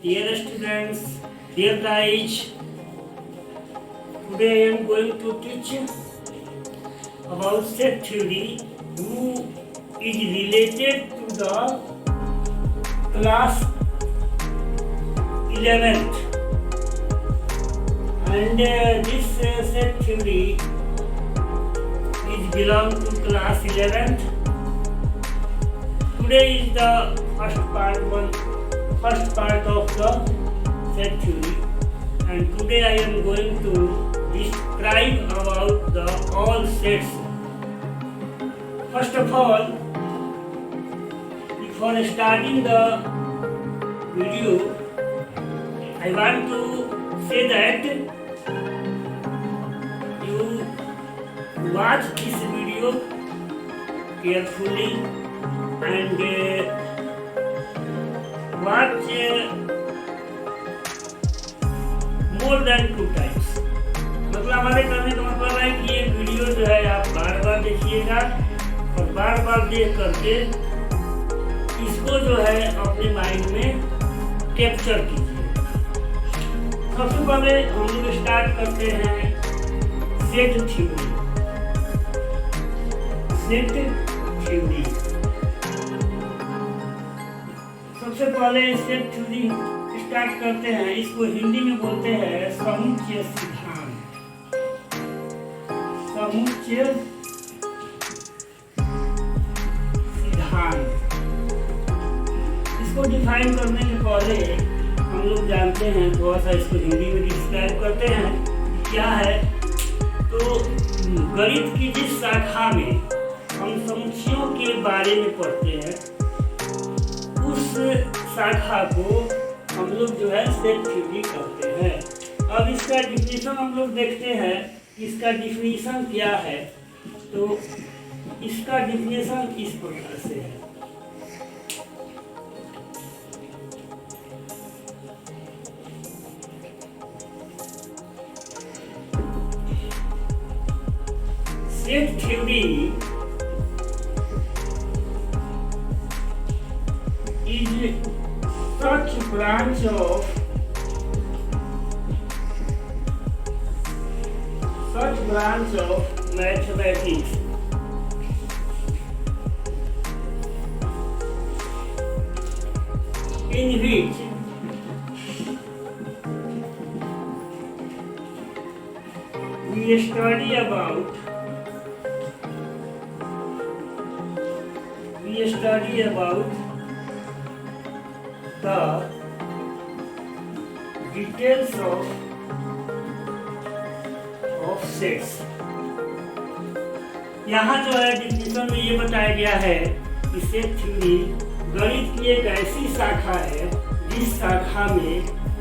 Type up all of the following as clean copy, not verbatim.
Dear students, dear guys, today I am going to teach about set theory who is related to the class 11th, and this set theory is belong to class 11th. Today is the first part of the set theory, and today I am going to describe about the all sets. First of all, before starting the video, I want to say that you watch this video carefully and watch more than 2 times. मतलब हमारे करने का मतलब है कि ये video जो है आप बार बार देखिएगा और बार बार देख करके इसको जो है अपने माइंड में कैप्चर कीजिए। सबसे पहले हम लोग स्टार्ट करते हैं सेट थ्योरी। सेट थ्योरी सबसे पहले सेट थ्योरी स्टार्ट करते हैं। इसको हिंदी में बोलते हैं समुच्चय सिद्धांत। समुच्चय सिद्धांत इसको डिफाइन करने के पहले हम लोग जानते हैं, थोड़ा सा इसको हिंदी में डिस्क्राइब करते हैं क्या है। तो गणित की जिस शाखा में हम समुच्चयों के बारे में पढ़ते हैं, उस शाखा को हम लोग जो है सेट थ्योरी कहते हैं। अब इसका डिफिनीशन हम लोग देखते हैं, इसका डिफिनीशन क्या है। तो इसका डिफिनीशन इस प्रकार से है। Set theory is such branch of mathematics in which we study about the details of sets। यहाँ जो है डिफिनीशन में ये बताया गया है कि सेट थ्योरी गणित की एक ऐसी शाखा है जिस शाखा में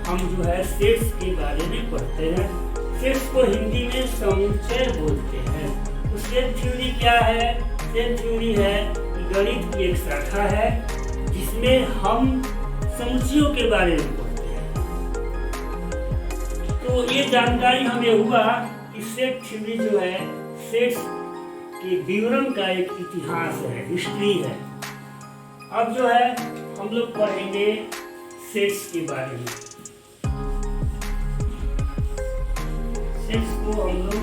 हम जो है सेट्स के बारे में पढ़ते हैं। सेट्स को हिंदी में समुच्चय बोलते हैं। तो सेट थ्योरी क्या है? सेट थ्योरी है गणित की एक शाखा है जिसमें हम समुच्चयों के बारे में पढ़ते हैं। तो ये जानकारी हमें हुआ कि सेट थ्योरी जो है सेट्स के विवरण का एक इतिहास है, हिस्ट्री है। अब जो है हम लोग पढ़ेंगे सेट्स के बारे में। सेट्स को हम लोग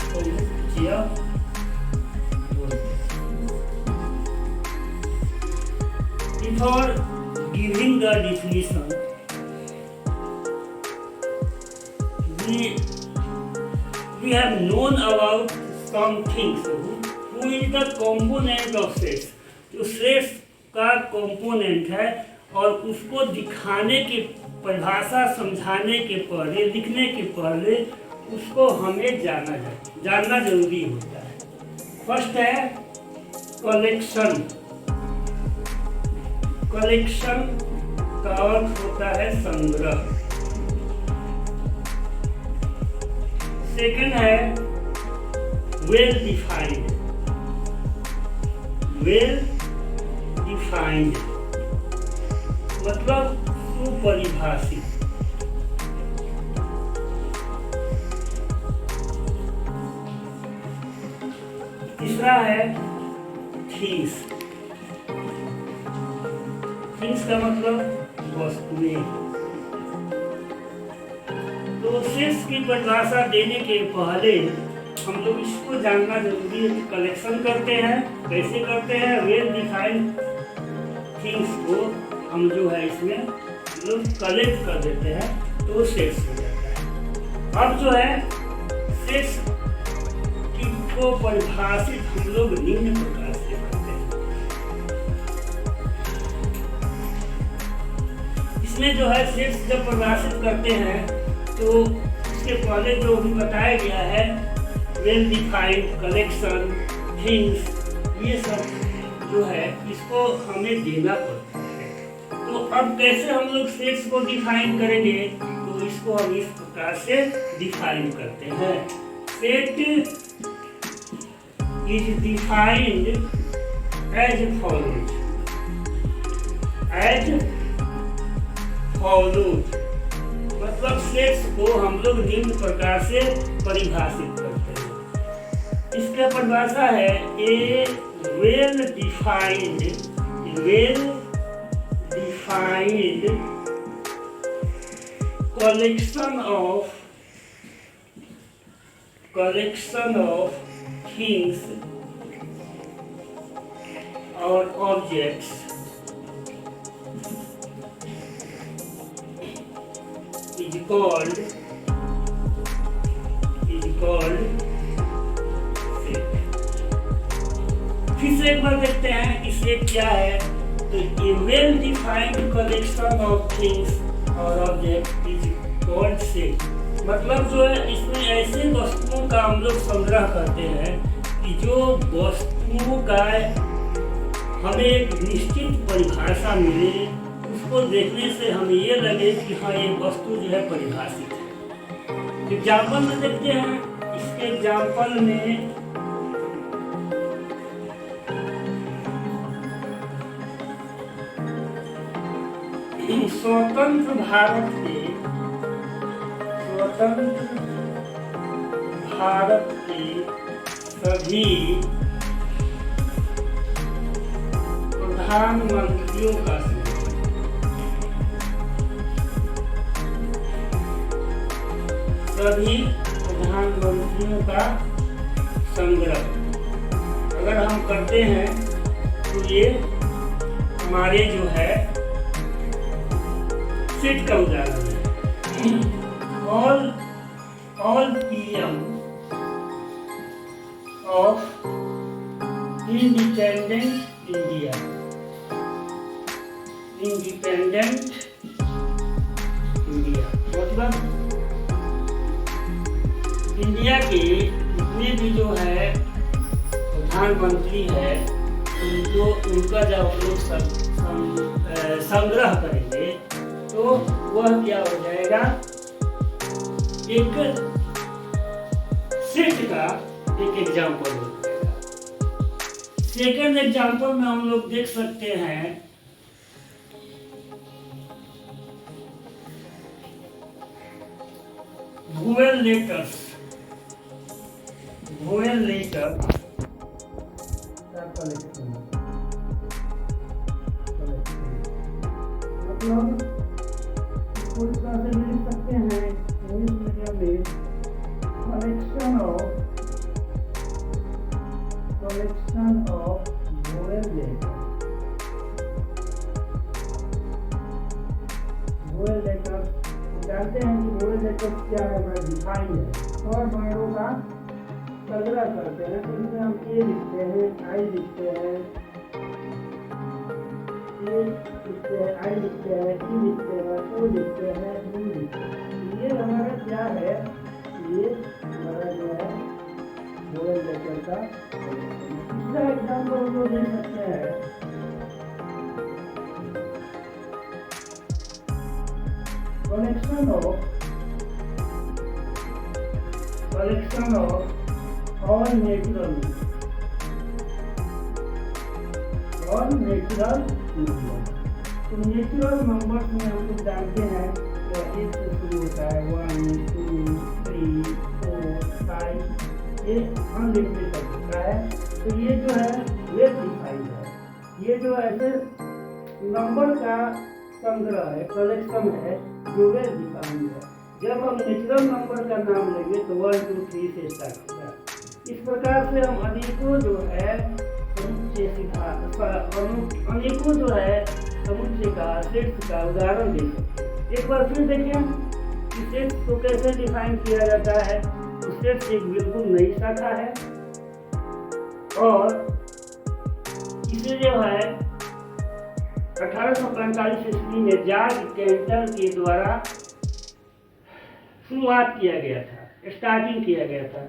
समुच्चय बोलते हैं। Before giving the definition, we have known about some things. Who is the component of sets? जो sets का component है और उसको दिखाने के, परिभाषा समझाने के पहले, लिखने के पहले उसको हमें जानना जरूरी होता है। फर्स्ट है कलेक्शन। कलेक्शन का अर्थ होता है संग्रह। सेकंड है वेल डिफाइंड। वेल डिफाइंड मतलब सुपरिभाषित। तीसरा है थीस। थिंग्स का मतलब वस्तुएं। तो सेक्स की परिभाषा देने के पहले हम लोग इसको जानना जरूरी है कि कलेक्शन करते हैं, कैसे करते हैं। वेल डिफाइंड थिंग्स को हम जो है इसमें लोग कलेक्ट कर देते हैं तो सेक्स हो जाता है। अब जो है सेक्स की को परिभाषित हम लोग निम्न प्रकार से करते हैं। इसमें जो है सेक्स जब परिभाषित करते हैं तो उसके पहले जो भी बताया गया है वेल डिफाइंड, कलेक्शन, थिंग्स, ये सब जो है इसको हमें देना पड़ता है। तो अब कैसे हम लोग सेक्स को डिफाइन करेंगे, तो इसको हम इस प्रकार से डिफाइन करते हैं। Set is defined as follows, मतलब सेक्स को हम लोग निम्न प्रकार से परिभाषित करते हैं। इसका परिभाषा है a well defined collection of things or objects is called set. फिर से एक बार देखते हैं कि सेट क्या है। तो a well defined collection of things or object is called set. मतलब जो है इसमें ऐसे वस्तुओं का हम लोग संग्रह करते हैं कि जो वस्तुओं का हमें एक निश्चित परिभाषा मिले, उसको देखने से हमें ये लगे कि हाँ ये वस्तु जो है परिभाषित है। एग्जाम्पल में देखते हैं। इसके एग्जाम्पल में स्वतंत्र भारत के सभी प्रधानमंत्रियों का संग्रह अगर हम करते हैं तो ये हमारे जो है सेट का उदाहरण है। All PM of independent India मतलब इंडिया के जितने भी जो है प्रधानमंत्री है उनका जब हम लोग संग्रह करेंगे तो वह क्या हो जाएगा, एक सेट का एक एग्जाम्पल हो जाएगा। सेकंड एग्जाम्पल में हम लोग देख सकते हैं वोवेल लेटर का कलेक्शन। मतलब इसको इस तरह से लिख सकते हैं इंग्लिश मीडियम में कलेक्शन ऑफ वोवेल लेटर। जानते हैं कि वोवेल लेटर क्या है, हमारा डिफाइन है और वर्णों का संग्रह करते हैं। तो इसमें हम ए लिखते हैं, आई लिखते हैं, आई लिखते हैं, ई लिखते हैं, ओ लिखते हैं, यू लिखते हैं। ये हमारा क्या है, ये हमारा जो है वोवेल लेटर का दूसरा एग्जाम्पल हम लोग देख सकते हैं। Collection of all natural numbers। तो नेचुरल नंबर्स में हम लोग जानते हैं तो एक से शुरू होता है 1 2 3 4 5, ये अनलिमिटेड तक होता है। तो ये जो है वेल डिफाइंड है। ये जो ऐसे नंबर का संग्रह है, कलेक्शन है जो वेल डिफाइंड है। जब हम नेचुरल नंबर का नाम लेंगे तो 1 2 3 से स्टार्ट होगा। इस प्रकार से हम अनेकों जो है समुच्चय अनेकों जो है समुच्चय का सेट्स का उदाहरण दे सकते हैं। एक बार फिर देखें कि सेट्स को कैसे डिफाइन किया जाता है। तो सेट्स एक बिल्कुल नई शाखा है और इसे जो है 1845 ईस्वी में जॉर्ज कैंटर के द्वारा शुरुआत किया गया था, स्टार्टिंग किया गया था।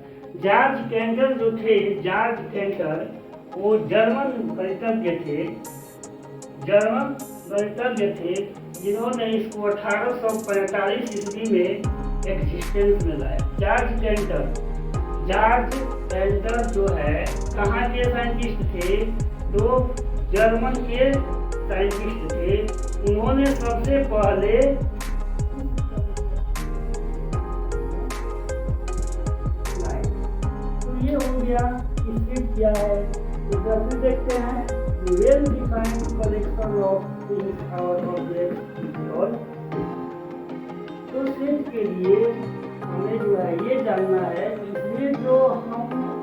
जॉर्ज कैंटर जो थे, जॉर्ज कैंटर वो जर्मन गणितज्ञ थे जिन्होंने इसको 1845 ईस्वी में एग्जिस्टेंस में लाया। जॉर्ज कैंटर जो है कहाँ के साइंटिस्ट थे? तो जर्मन के साइंटिस्ट थे। उन्होंने सबसे पहले ये हो गया इसके क्या है। तो जैसे देखते हैं well defined collection of things और ऑब्जेक्ट्स। तो सेट के लिए हमें जो है ये जानना है कि इसमें जो हम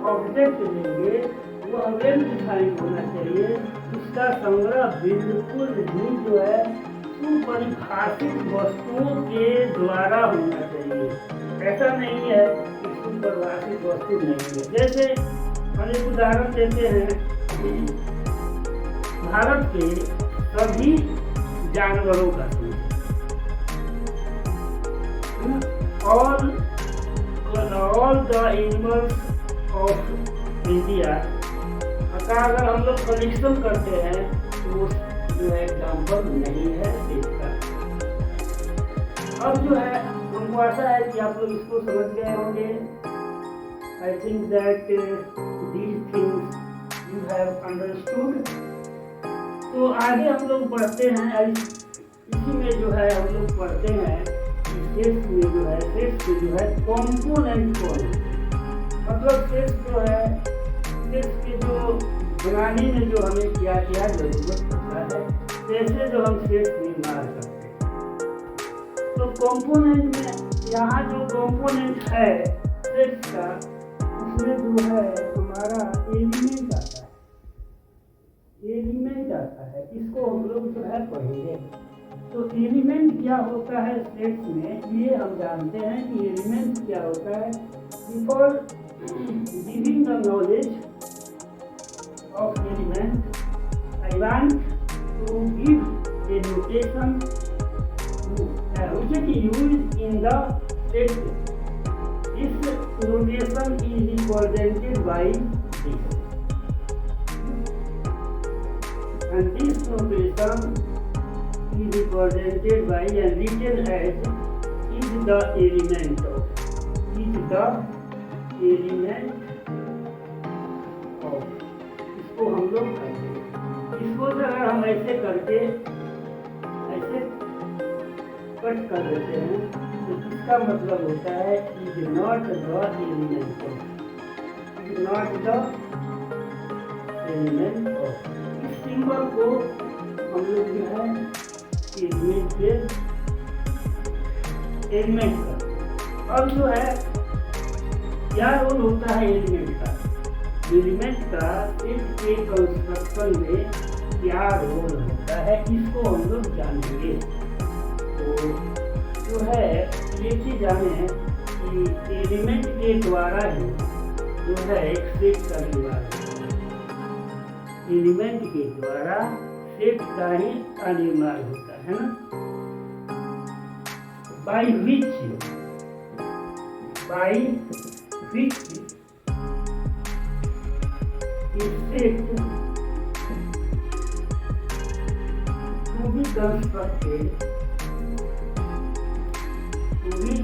ऑब्जेक्ट लेंगे वो वेल डिफाइंड होना चाहिए। उसका संग्रह बिल्कुल भी जो है सुपरिभाषित वस्तुओं के द्वारा होना चाहिए। ऐसा नहीं है कि सुपरिभाषित वस्तु नहीं है। जैसे हम एक उदाहरण देते हैं, भारत के सभी जानवरों का all the animals of India का अगर हम लोग कलेक्शन करते हैं तो जो है एग्जाम्पल नहीं है इसका। अब जो है हमको आशा है कि आप लोग इसको समझ गए होंगे। I think that these things you have understood. तो आगे हम लोग बढ़ते हैं। इसी में जो है हम लोग पढ़ते हैं कि सेट्स में जो है कंपोनेंट कौन है। मतलब सेट्स जो है सेट्स के जो बनाने में जो हमें क्या क्या जरूरत पड़ता है, कैसे जो हम सेट्स निर्माण करते हैं। तो कंपोनेंट में यहाँ जो कंपोनेंट है सेट्स का, उसमें जो है हमारा एलिमेंट आता है। इसको हम लोग जो है पढ़ेंगे। तो एलिमेंट क्या होता है सेट्स में, ये हम जानते हैं कि एलिमेंट क्या होता है। Before giving the knowledge of element, I want to give a notation which is used in the set. This notation is represented by this, and this notation is represented by and written as is the element of को हम लोग करते हैं। इसको अगर हम ऐसे करके ऐसे कट कर देते हैं तो इसका मतलब होता है is not the element of. इस सिंबल को हम लोग जो है एलिमेंट का। अब जो है क्या रोल होता है एलिमेंट का सेट के कंस्ट्रक्शन में क्या रोल होता है, इसको हम लोग जानेंगे। तो जो है ये चीज जाने कि एलिमेंट के द्वारा ही जो है एक सेट का निर्माण होता है। एलिमेंट के द्वारा सेट का ही निर्माण होता है ना। By which set to be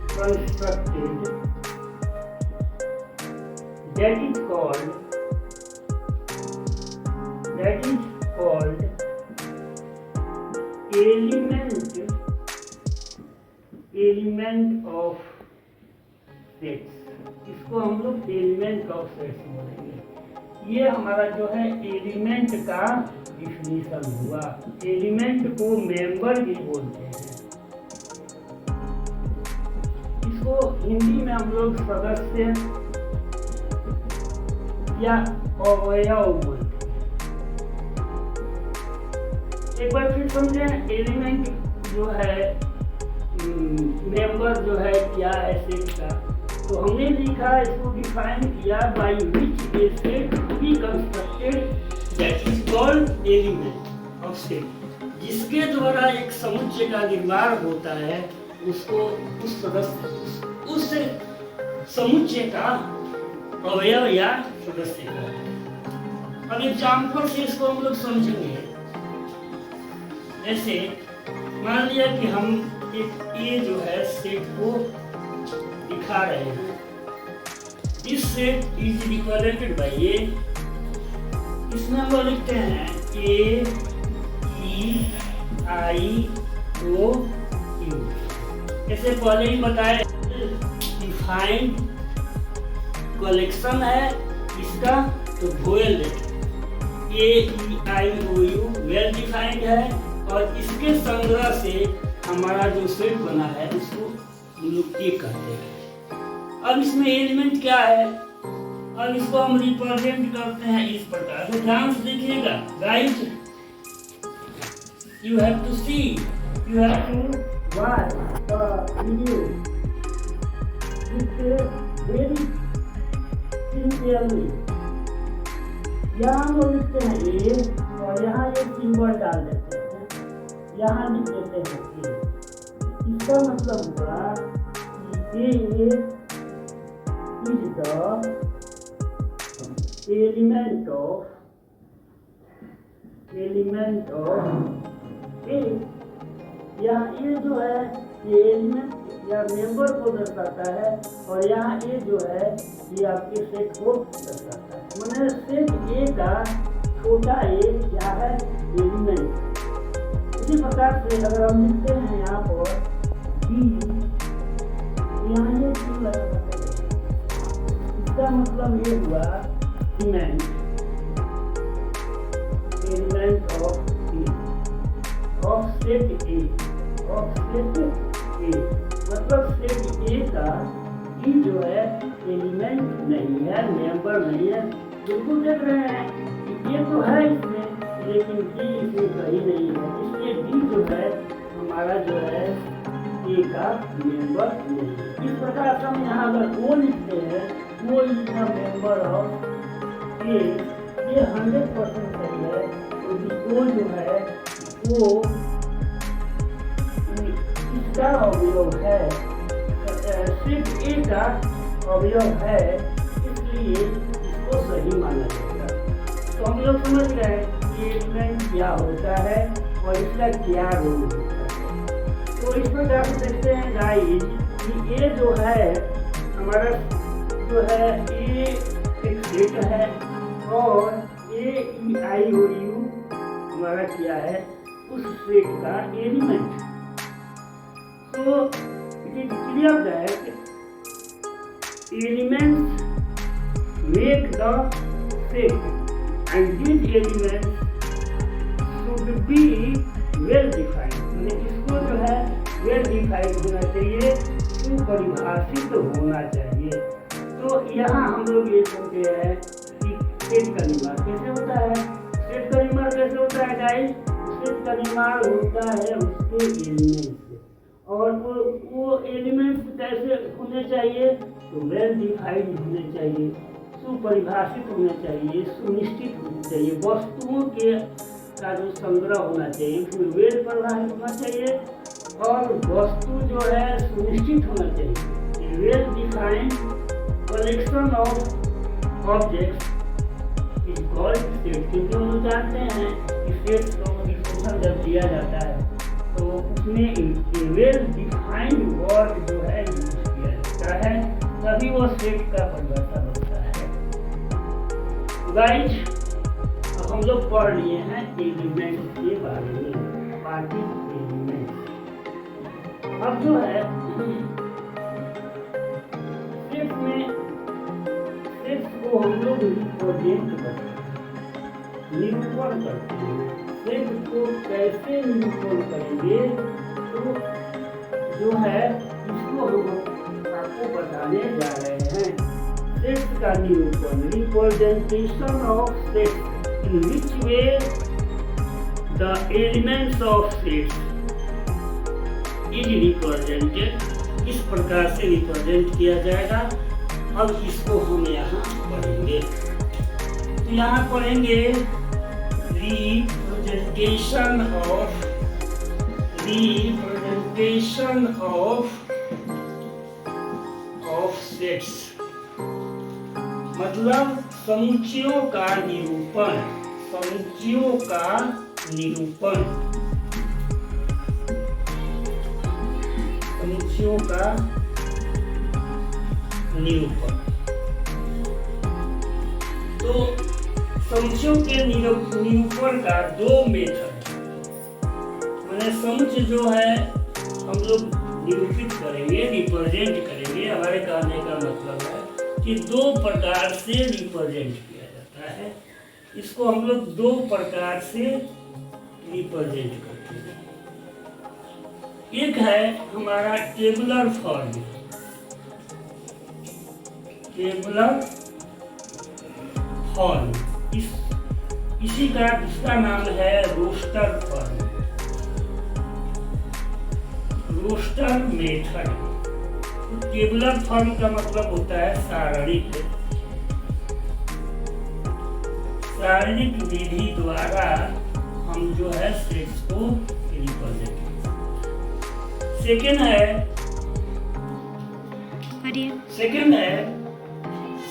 constructed that is called element of sets। इसको हम लोग एलिमेंट ऑफ सेट्स बोलेंगे। ये हमारा जो है एलिमेंट का डिफिनीशन हुआ। एलिमेंट को मेंबर भी बोलते हैं। इसको हिंदी में हम लोग सदस्य या अवयव बोलते हैं। एक बार फिर समझें, एलिमेंट जो है, मेंबर जो है क्या है सेट का। तो हमने लिखा, इसको डिफाइन किया, by which A set be constructed that is called element of set. जिसके द्वारा एक समुच्चय का निर्माण होता है, उसको उस समुच्चय का अवयव या सदस्य का। अब एग्जाम्पल से इसको हम लोग समझेंगे। जैसे मान लिया कि हम एक ए जो है सेट को दिखा रहे हैं। इस सेट इज रिप्रेजेंटेड बाय ए। इसमें हम लोग लिखते हैं A E I O you. जैसे पहले ही बताया, डिफाइंड कलेक्शन है इसका, तो vowel A E I O U well defined है, और इसके संग्रह से हमारा जो सेट बना है उसको हम लोग ए कहते हैं। अब इसमें एलिमेंट क्या है, अब इसको हम रिप्रेजेंट करते हैं इस प्रकार से। ध्यान से देखिएगा guys, you have to see, you have to watch the video very simply. यहाँ हम लोग लिखते हैं ए, और यहाँ ये सिंबल डाल देते हैं, यहाँ लिख देते हैं ए। इसका मतलब हुआ कि ए इज द एलिमेंट ऑफ ए। यहाँ ए जो है ये एलिमेंट या मेंबर को दर्शाता है, और यहाँ ए जो है ये आपके सेट को दर्शाता है। मैंने सेट ए का छोटा ए क्या है, एलिमेंट। इसी प्रकार से अगर हम लिखते हैं यहाँ पर बी, यहाँ ये क्यों लगा, इसका मतलब ये हुआ एलिमेंट ऑफ सेट ए, मतलब सेट ए का ई जो है एलिमेंट नहीं है, मेंबर नहीं है। बिल्कुल देख रहे हैं कि ये तो है इसमें, लेकिन डी इसमें कहीं नहीं है, इसलिए डी जो है हमारा जो है ए का मेंबर नहीं है। इस प्रकार से हम यहाँ अगर ओ लिखते हैं, वो इज द मेंबर ऑफ ए, ये 100% सही है। तो ओ जो है वो इसका अवयव है, सिर्फ ए का अवयव है, इसलिए इसको सही माना जाएगा। तो हम लोग समझ गए कि एलिमेंट क्या होता है और इसका क्या रोल होता है। तो इस प्रकार से देखते हैं गाइस कि ए जो है हमारा जो है ए एक सेट है, और ए ई आई ओ यू हमारा क्या है, उस सेट का एलिमेंट। तो it is clear that elements make the set, and these elements should be well defined। मैंने इसको जो है well defined होना चाहिए, सुपरिभाषित होना चाहिए। तो यहाँ हम लोग ये समझते हैं कि सेट का निर्माण कैसे होता है। सेट का निर्माण कैसे होता है गाइस, सेट का निर्माण होता है उसके एलिमेंट, और वो एलिमेंट्स कैसे होने चाहिए, तो वेल डिफाइंड होने चाहिए, सुपरिभाषित होने चाहिए, सुनिश्चित होने चाहिए, वस्तुओं के का जो संग्रह होना चाहिए उसमें वेल परिभाषित होना चाहिए, और वस्तु जो है सुनिश्चित होना चाहिए। Well defined collection of objects is called set. क्योंकि हम लोग जानते हैं कि सेट को डिफिनेशन जब दिया जाता है तो उसमें वेल डिफाइंड वर्ड जो है यूज किया जाता है, तभी वो सेट का परिभाषा होता है। गाइस, अब हम लोग पढ़ लिए हैं एलिमेंट के बारे में, पार्टी एलिमेंट। अब जो है सेट में, सेट को हम लोग रिप्रेजेंट करते हैं, निरूपण करते हैं। सेट को कैसे निरूपण करेंगे तो जो है इसको हम आपको बताने जा रहे हैं। सेट का निरूपण, representation of set, in which way the elements of set is represented, इस प्रकार से रिप्रेजेंट किया जाएगा। अब इसको हम यहाँ पढ़ेंगे। तो यहाँ पढ़ेंगे रिप्रेजेंटेशन ऑफ सेट्स, मतलब समुच्चयों का निरूपण, समुच्चयों का निरूपण, समुच्चयों का निरूपण। तो समुच्चयों के निरूपण का दो मेथड, मैंने समुच्चय जो है हम लोग निरूपित करेंगे, रिप्रेजेंट करेंगे। हमारे कहने का मतलब है कि दो प्रकार से रिप्रेजेंट किया जाता है। इसको हम लोग दो प्रकार से रिप्रेजेंट करते हैं। एक है हमारा टेबुलर फॉर्म, टेबुलर फॉर्म, इसी का इसका नाम है roster form, roster method. Tabular form का मतलब होता है शारीरिक विधि द्वारा हम जो है सेट्स को रिप्रेजेंट। सेकेंड है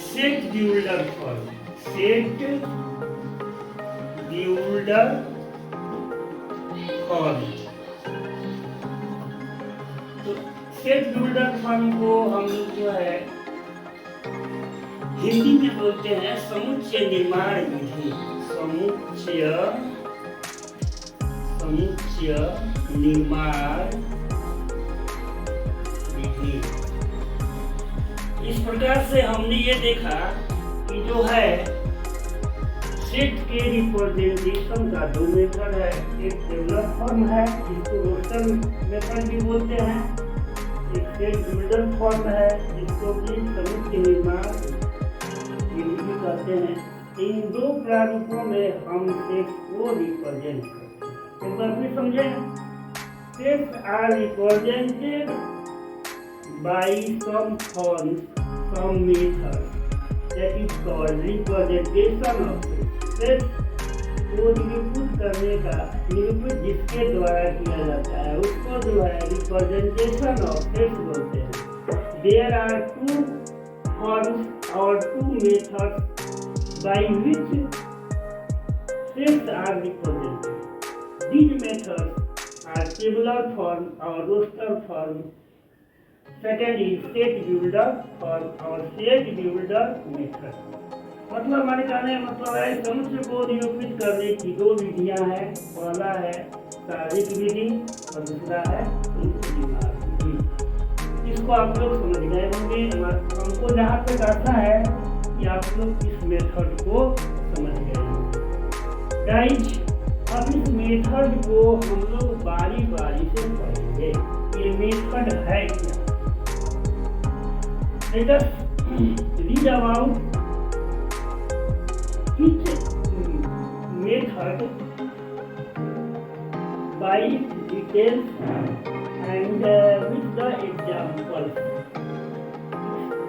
set builder form, set builder form. तो सेट बिल्डर फॉर्म को हम लोग जो है हिंदी में बोलते हैं समुच्चय निर्माण विधि, समुच्चय निर्माण विधि। इस प्रकार से हमने ये देखा कि जो है सेट के रिप्रेजेंटेशन का दो मेथड है। एक टेबुलर फॉर्म है जिसको रोस्टर मेथड भी बोलते हैं, एक सेट बिल्डर फॉर्म है जिसको भी समुच्चय निर्माण विधि कहते हैं। इन दो प्रारूपों में हम सेट को रिप्रेजेंट करते हैं। एक बार फिर समझें, sets are represented by some forms, some method that is called representation of set। को निरूपित करने का, निरूपित जिसके द्वारा किया जाता है उसको जो है रिप्रेजेंटेशन ऑफ सेट बोलते हैं। There are two forms or two methods by which sets are represented. These methods are tabular form or roster form. Second is set builder form और set builder method। मतलब हमारे कहने का मतलब है समुच्चय को निरूपित करने की दो विधियां हैं। पहला है शारीरिक विधि और दूसरा है विधि। इसको आप लोग समझ गए होंगे। हमको जहाँ तक आता है कि आप लोग इस मेथड को समझ गए होंगे। गाइज, अब इस मेथड को हम लोग बारी बारी से पढ़ेंगे। ये मेथड है क्या? Let us read about each method by details and with the examples।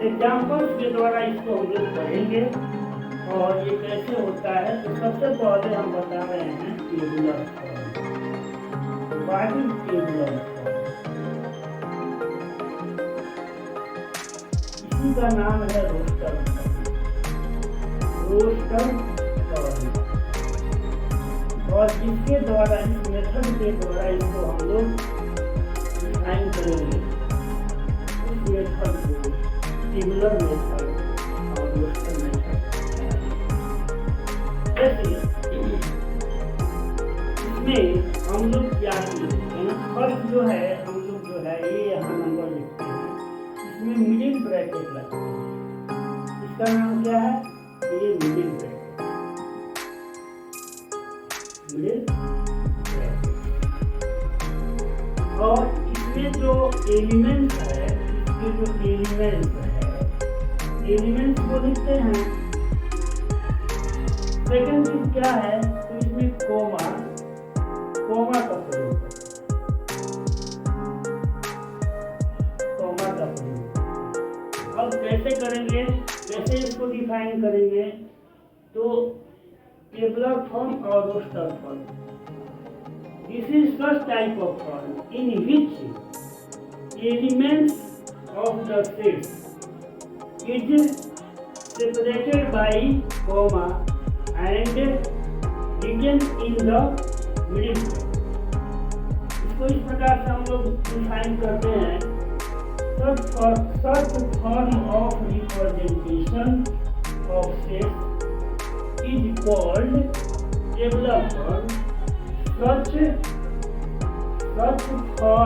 Examples के द्वारा इसको हम लोग पढ़ेंगे और ये कैसे होता है। तो सबसे पहले हम बता रहे हैं tabular form. What is tabular form? का नाम है रोस्टर फॉर्म, और जिसके द्वारा, इस मेथड के द्वारा इसको हम लोग डिफाइन करेंगे। उस मेथड को टेबुलर मेथड और रोस्टर मेथड। इसमें हम लोग क्या करते हैं, फर्स्ट जो है हम लोग जो है ये यहाँ नंबर लिखते हैं, इसमें मिडिल ब्रैकेट लगता है। इसका नाम क्या है? ये मिडिल ब्रैकेट, मिडिल ब्रैकेट। और इसमें जो एलिमेंट है, इसके जो एलिमेंट है, एलिमेंट को लिखते हैं। सेकंड चीज क्या है, तो इसमें कोमा का प्रयोग, कोमा का प्रयोग। अब कैसे करेंगे, कैसे इसको डिफाइन करेंगे, तो टेबुलर फॉर्म और roster form. This is such type of form in which elements of the sets is separated by comma and written in the middle. इसको इस प्रकार से हम लोग डिफाइन करते हैं। such form of representation of sets is called tabular form. Such form of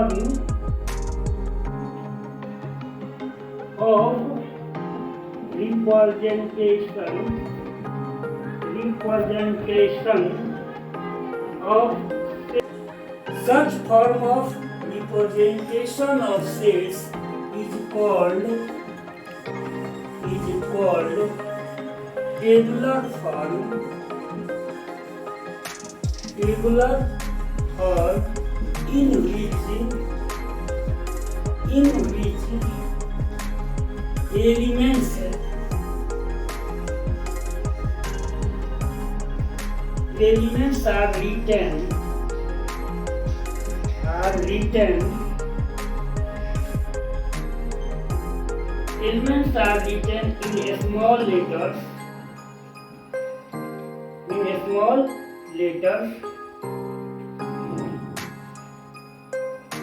representation of such form of representation of sets is called tabular form. Tabular form in which elements are written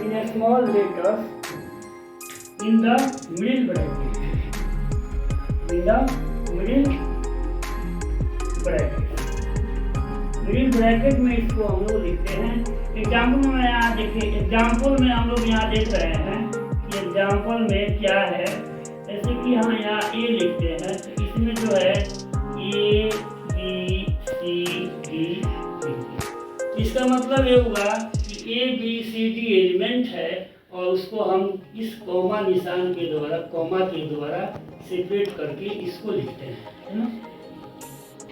in small letters in the middle bracket. Middle bracket में इसको हम लोग लिखते हैं। Example में यहाँ देखिए, example में हम लोग यहाँ देख रहे हैं कि एग्जाम्पल में क्या है। जैसे कि हम यहाँ ए लिखते हैं, तो इसमें जो है ए बी सी डी, इसका मतलब ये हुआ कि A B C D element है और उसको हम इस कोमा निशान के द्वारा, कोमा के द्वारा सेपरेट करके इसको लिखते हैं, है ना।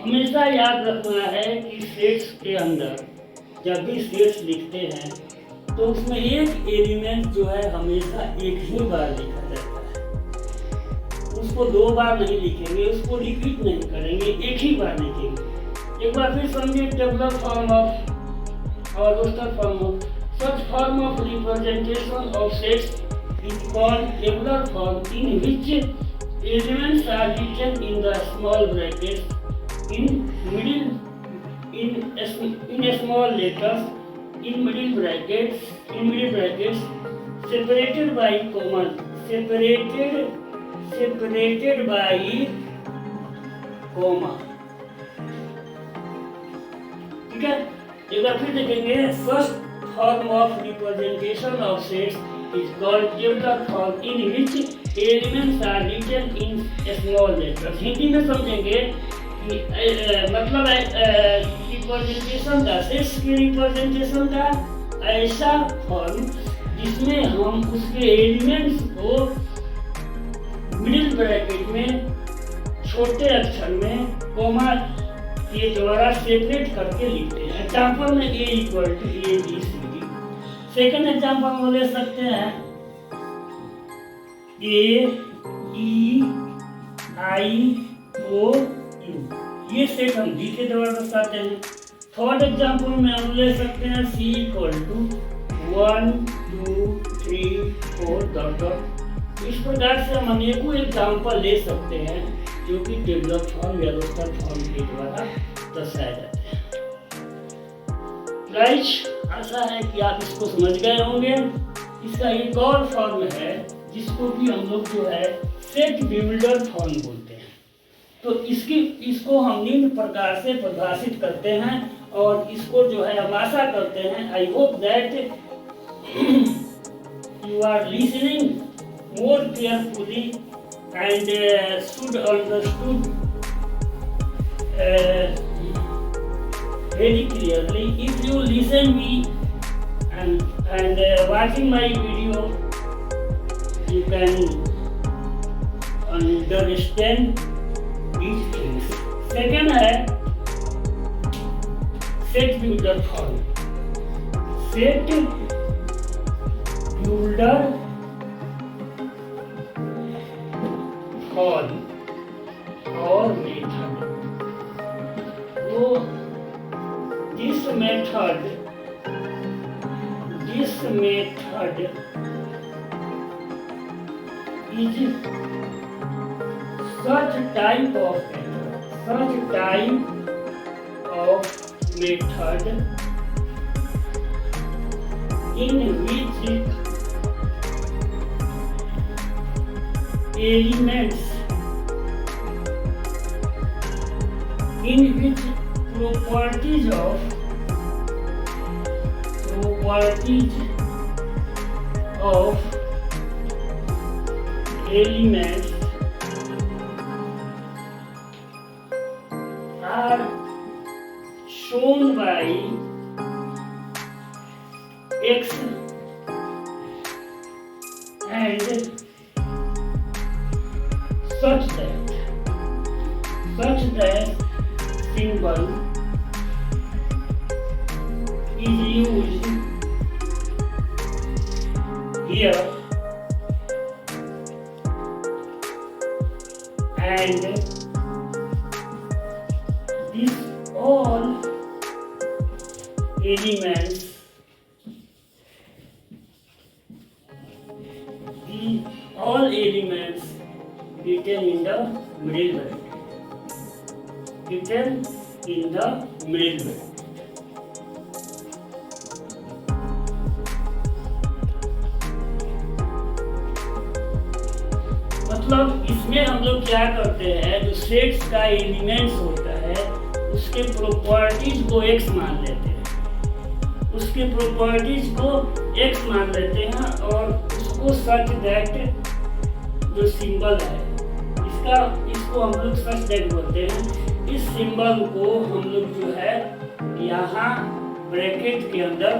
हमेशा याद रखना है कि सेट्स के अंदर जब भी सेट्स लिखते हैं तो उसमें एक एलिमेंट जो है हमेशा एक ही बार लिखा जाता है, उसको दो बार नहीं लिखेंगे, उसको रिपीट नहीं करेंगे, एक ही बार लिखेंगे। एक बार फिर समझिए, टेबुलर फॉर्म ऑफ और roster form of such form of representation of sets is called tabular form in which elements are written in the small brackets in small letters in middle brackets separated by comma, separated by comma। ठीक है, एक बार फिर देखेंगे। First form of representation of sets is called tabular form in which elements are written in small letters। Hindi में समझेंगे कि मतलब है रिप्रेजेंटेशन का, सेट्स के रिप्रेजेंटेशन का ऐसा फॉर्म जिसमें हम उसके एलिमेंट्स को मिडिल ब्रैकेट में छोटे अक्षर में कोमा के द्वारा सेपरेट करके लिखते हैं। एग्जाम्पल में A equal to A B C D. Second example में ले सकते हैं A E I O U, ये सेट हम डी के द्वारा दर्शाते हैं। थर्ड एग्जाम्पल में हम ले सकते हैं सी इक्वल टू 1 2 3 4 डॉट डॉट। इस प्रकार से हम अनेकों एग्जाम्पल ले सकते हैं जो कि टेबुलर फॉर्म या रोस्टर फॉर्म के द्वारा दर्शाए जाते हैं। गाइस, आशा है कि आप इसको समझ गए होंगे। इसका एक और फॉर्म है जिसको भी हम लोग जो है सेट बिल्डर फॉर्म बोलते हैं। तो इसको हम निम्न प्रकार से परिभाषित करते हैं और इसको जो है हम आशा करते हैं, I hope that you are listening more carefully and should understood very clearly. If you listen me and watching my video, you can understand these things. Second है set builder form. Set builder form और method. तो this method is such type of method in which elements, in which properties of elements are shown by X and such that symbol is used here and these all elements written in the middle bracket. मतलब इसमें हम लोग क्या करते हैं, जो sets का elements होता है उसके प्रॉपर्टीज को x मान लेते हैं, और उसको सच दैट जो सिंबल है इसको हम लोग सच दैट बोलते हैं। इस सिंबल को हम लोग जो है यहाँ ब्रैकेट के अंदर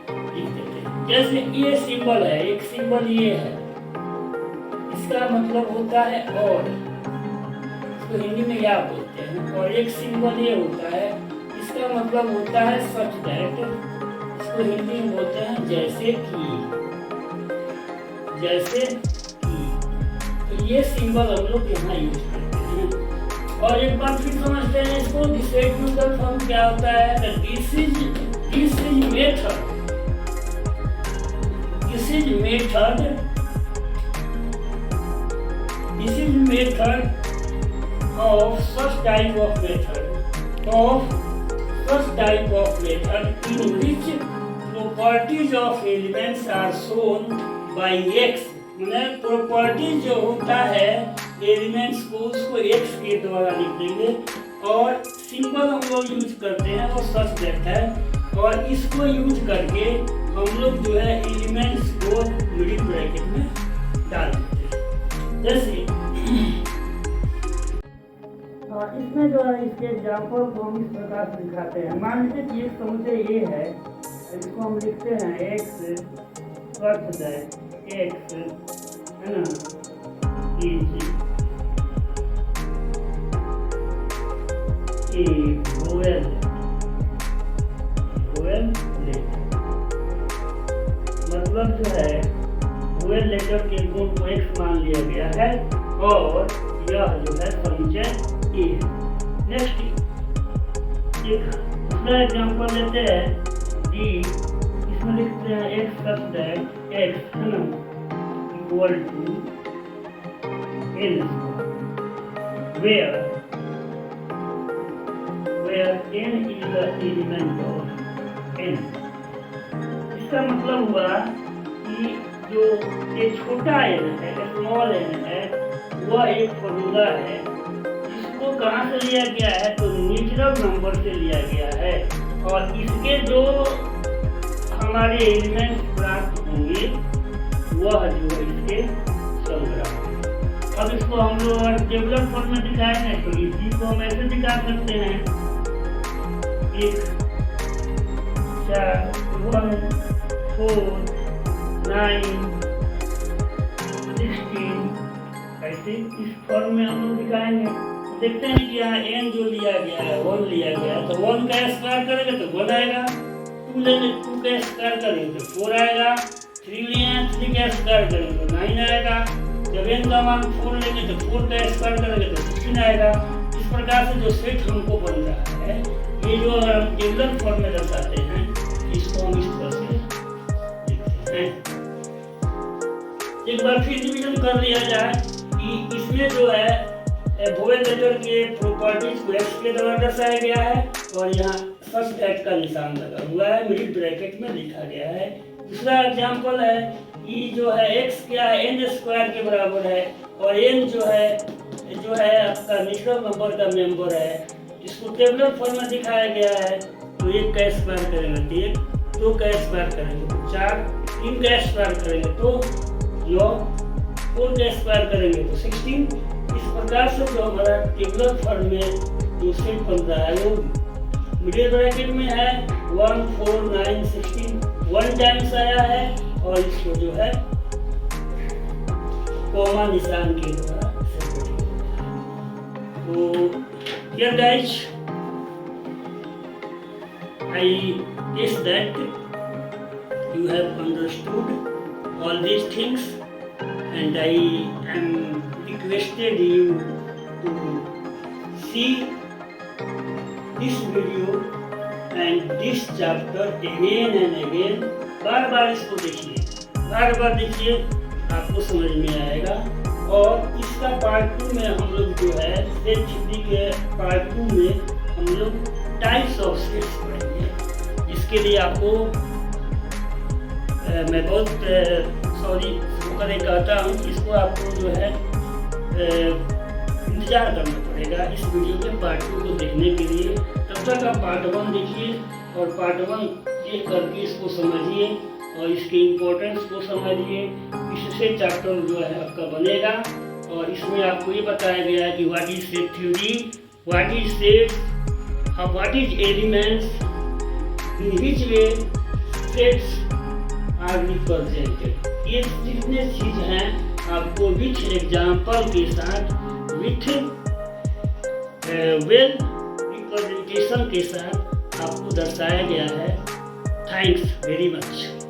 लिख देते हैं। जैसे ये सिंबल है, एक सिंबल ये है, इसका मतलब होता है और, इसको हिंदी में क्या बोलते हैं, और एक सिंबल ये होता है, इसका मतलब होता है सच दैट, इसको हिंदी में बोलते हैं जैसे कि। तो ये सिंबल हम लोग यहाँ यूज करते हैं। और एक बार फिर समझते हैं इसको, सेट बिल्डर फॉर्म क्या होता है। This is method of such type of method in which properties of elements are shown by x। मतलब प्रॉपर्टीज जो होता है एलिमेंट्स को, उसको x के द्वारा लिख देंगे, और सिंबल हम लोग यूज करते हैं वो सच दैट है, और इसको यूज करके हम लोग जो है एलिमेंट्स को मिडिल ब्रैकेट में डाल देते हैं। जैसे इसमें जो है इसके एग्जाम्पल को हम इस प्रकार से दिखाते हैं। मान लीजिए कि एक समुद्र ये है, इसको हम लिखते हैं x है ना, इज ए वोवेल लेटर। मतलब जो है वोवेल लेटर के गुण को x मान लिया गया है, और यह जो है समुच्चय ए है। नेक्स्ट एक दूसरा एग्जाम्पल लेते हैं डी, इसमें लिखते हैं x सच दैट x है ना equal to n, where n is the element of n। इसका मतलब हुआ कि जो ये छोटा n है, स्मॉल n है, वह एक फॉर्मूला है जिसको कहाँ से लिया गया है, तो नेचुरल नंबर से लिया गया है, और इसके जो हमारे एलिमेंट प्राप्त होंगे वह जो है इसके संग्रह। अब इसको हम लोग अगर टेबुलर फॉर्म में दिखाएंगे तो इसी को हम ऐसे दिखा सकते हैं, 1 4 1 4 9 16 ऐसे इस फॉर्म में हम लोग दिखाएंगे। देखते हैं कि यहाँ n जो लिया गया है 1 लिया गया है, तो 1 का स्क्वायर करेंगे तो 1 आएगा, 2 लेंगे 2 का स्क्वायर करेंगे तो 4 आएगा, 3 लिए 3 का स्क्वायर करेंगे तो 9 आएगा, जब n का मान 4 लेंगे तो 4 का स्क्वायर करेंगे तो 16 आएगा। इस प्रकार से जो सेट हमको बन रहा है, ये जो अगर हम टेबुलर फॉर्म में दर्शाते हैं, इसको हम इस तरह से लिखते हैं। एक बार फिर रिवीजन कर लिया जाए कि इसमें जो है वोवेल लेटर के प्रॉपर्टीज को एक्स के द्वारा दर्शाया गया है और यहाँ फर्स्ट एट का निशान लगा हुआ है, मिडिल ब्रैकेट में लिखा गया है। दूसरा एग्जाम्पल है ई जो है x क्या है n स्क्वायर के बराबर है और n जो है आपका नेचुरल नंबर का मेंबर है, इसको टेबुलर फॉर्म में दिखाया गया है। तो 1 का स्क्वायर करेंगे 1, 2 का स्क्वायर करेंगे तो 4, 3 का स्क्वायर करेंगे तो 9, 4 का स्क्वायर करेंगे तो 16। इस प्रकार से जो हमारा टेबुलर फॉर्म में जो सेट बन रहा है वो मिडिल ब्रैकेट में है, 1 4 9 16 1 टाइम्स आया है और इसको जो है कॉमा निशान के द्वारा सेट किया। तो here guys, I guess that you have understood all these things and I am requested you to see this video and this chapter again and again। बार बार इसको देखिए, बार बार देखिए, आपको समझ में आएगा। और इसका पार्ट 2 में हम लोग जो है सेट थ्योरी के पार्ट 2 में हम लोग टाइप्स ऑफ सेट्स पढ़ेंगे। इसके लिए आपको मैं बहुत सॉरी कहता हूँ, इसको आपको जो है इंतजार करना पड़ेगा इस वीडियो के पार्ट 2 को देखने के लिए। तब तक आप पार्ट 1 देखिए और पार्ट 1 देख करके इसको समझिए और इसके इम्पोर्टेंस को समझिए। इससे चैप्टर जो है आपका बनेगा और इसमें आपको ये बताया गया है कि what is set theory, what is sets, what is elements, in which way sets are represented. ये जितने चीज हैं आपको विथ एग्जाम्पल के साथ, विथ वेल रिप्रेजेंटेशन के साथ आपको दर्शाया गया है। Thanks very much.